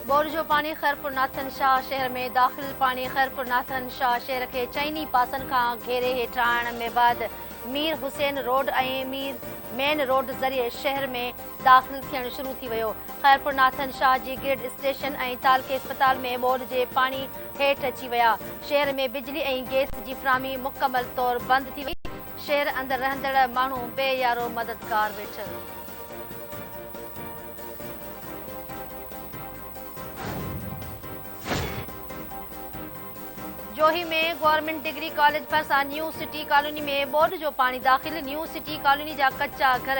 Bore जो पानी Khairpur Nathan Shah शहर में दाख़िल। पानी खैरपुर नाथन शाह शहर के चइनी पासन का घेरे हेठि आणण में बाद मीर हुसैन रोड ऐं मेन रोड ज़रिए शहर में दाख़िल थियण शुरू थी वियो। Khairpur Nathan Shah ji grid station ऐं तालके अस्पताल में बोर जे पानी हेठि अची विया। शहर में बिजली ऐं गैस जी फ़राहमी मुकमल तौर बंद थी वई। शहर अंदर रहंदड़ माण्हू बेयारो मददगार वेठल। जोही में गवर्नमेंट डिग्री कॉलेज भरिसां न्यू सिटी कॉलोनी में बोर्ड जो पानी दाख़िल। न्यू सिटी कॉलोनी जा कच्चा घर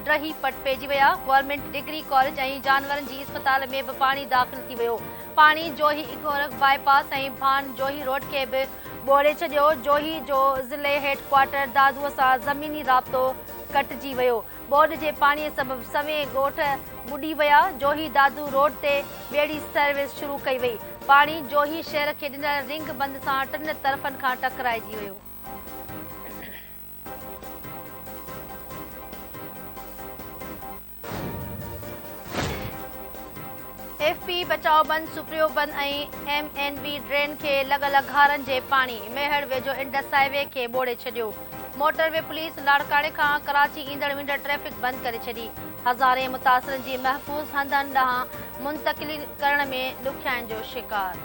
ड्रही पट पइजी विया। गवर्नमेंट डिग्री कॉलेज ऐं जानवरनि जी अस्पताल में बि पानी दाख़िल थी वियो। पानी जोही इगोरख बाईपास ऐं भान जोही रोड खे बि ॿोड़े छॾियो। जोही जो ज़िले हेडक्वार्टर दादूअ सां ज़मीनी राब्तो कटिजी वियो। बोर्ड जे पाणीअ सबबि सवें ॻोठ ॿुॾी विया। जोही दादू रोड ते ॿेड़ी सर्विस शुरू कई वई। पाणी जोही शहर खे ॾिनल रिंग बंद सां टिनि तरफ़नि खां टकराइजी वियो। एफपी बचाओ बंद, सुप्रियो बंद ऐं एमएनबी ड्रेन खे लॻल घारनि जे पाणी मेहड़ वेझो इंडस हाईवे खे ॿोड़े छॾियो। मोटरवे पुलिस लाड़काणे खां कराची ईंदड़ वेंदड़ ट्रैफ़िक बंदि करे छॾी। हज़ारे मुतासिरनि जी महफ़ूज़ हंधनि ॾांहुं मुंतक़िली करण में ॾुखियाईनि जो शिकार।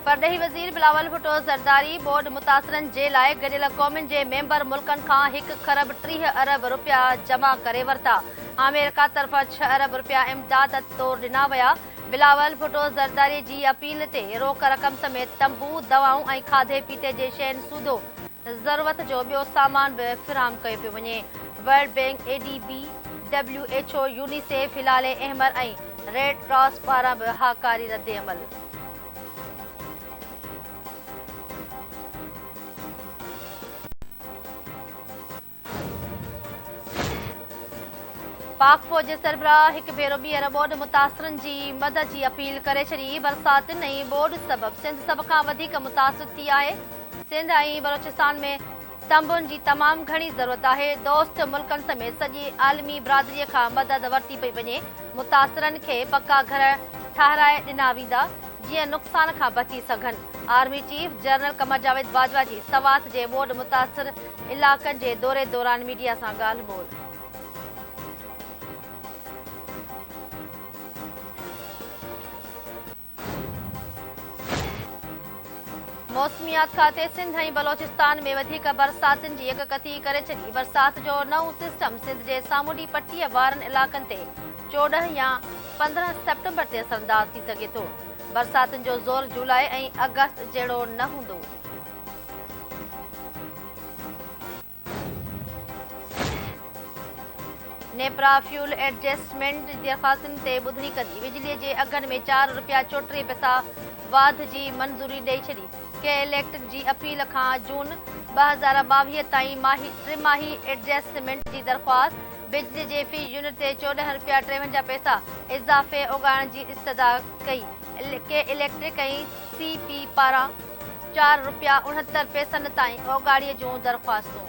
परॾेही वज़ीर बिलावल भुट्टो ज़रदारी बोर्ड मुतासिरनि जे लाइ गॾियल क़ौमुनि जे मेंबर मुल्कनि खां 1 खरब 30 अरब रुपया जमा करे वरिता। अमेरिका तरफ़ां 6 अरब रुपया इमदाद तौरु ॾिना विया। बिलावल भुट्टो ज़रदारी जी अपील ते रोक रक़म समेत तंबू, दवाऊं ऐं खाधे पीते जे शयुनि सूदो ज़रूरत जो ॿियो सामान बि फ़राहम कयो पियो वञे। World bank, ADB, WHO, UNICEF, हिलाल अहमद ऐं रेड क्रॉस पारां बि हाकारी रद्द अमल। पाक फ़ौज जे सरबराह हिकु भेरो ॿीहर बोर्ड मुतासिरनि जी मदद जी अपील करे छॾी। बरसातियुनि ऐं बोर्ड सबबि सिंध सभ खां वधीक मुतासिर थी आहे। सिंध ऐं बलोचिस्तान में तंबुनि जी तमामु घणी ज़रूरत आहे। दोस्त मुल्कनि समेत सॼी आलमी बिरादरीअ खां मदद वरिती पई वञे। मुतासिरनि खे पका घर ठाहिराए ॾिना वेंदा जीअं नुक़सान खां बची सघनि। Army chief general Qamar Javed Bajwa जी सवात जे बोर्ड मुतासिर इलाक़नि जे दौरे दौरान मीडिया सां ॻाल्हि ॿोल। मौसमियात खाते सिंध ऐं बलोचिस्तान में वधीक बरसातियुनि जी यककथी करे छॾी। बरसात जो नओं सिस्टम सिंध जे सामुंडी पटीअ वारनि इलाक़नि ते 14 या 15 सेप्टेम्बर ते असरदार थी सघे थो। बरसातियुनि जो ज़ोर जुलाई ऐं अगस्त जहिड़ो न हूंदो। नेपरा फ्यूल एडजस्टमेंट दरख़्वास्तुनि ते ॿुधणी कंदी। बिजलीअ जे अघनि में 4 रुपया 34 पैसा वाध जी मंज़ूरी ॾेई छॾी। के इलेक्ट्रिक जी अपील खां जून 2022 ताईं टिमाही एडजस्टमेंट जी दरख़्वास्त। बिजली जे फी यूनिट ते 14 रुपया 53 पैसा इज़ाफ़े उगाइण जी इस्तदा कई। के इलेक्ट्रिक ऐं CP पारां 4 रुपया 69 पैसनि ताईं ओगाड़ीअ जूं दरख़्वास्तूं।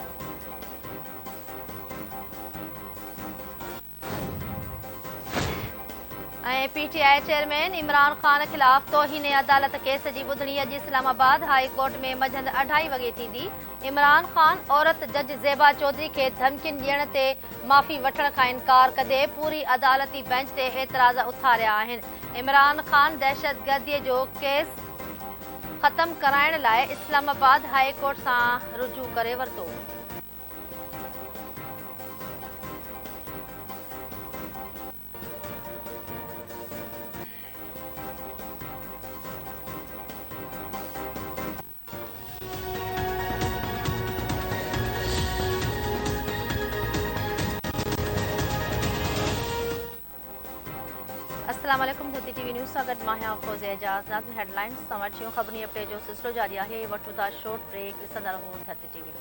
ऐं PTI चेयरमैन इमरान ख़ान ख़िलाफ़ तौहीन अदालत केस जी ॿुधणी अॼु इस्लामाबाद हाई कोर्ट में मंझंदि 2:30 वॻे थींदी। इमरान ख़ान औरत जज ज़ेबा चौधरी खे धमकियुनि ॾियण ते माफ़ी वठण खां इनकार कंदे पूरी अदालती बेंच ते एतिराज़ उथारिया आहिनि। इमरान ख़ान दहशतगर्दीअ जो केस ख़तमु कराइण लाइ इस्लामाबाद हाई कोर्ट सां रुजू करे वरितो। अस्सलाम वालेकुम। धरती टीवी न्यूज़ सां गॾु मां आहियां फ़ौज़िया एजाज़। नाज़रीन हेडलाइंस समाचार ख़बरुनि अपडेट जो सिलसिलो जारी आहे। वठूं था शॉर्ट ब्रेक, ॾिसंदा रहो धरती टीवी।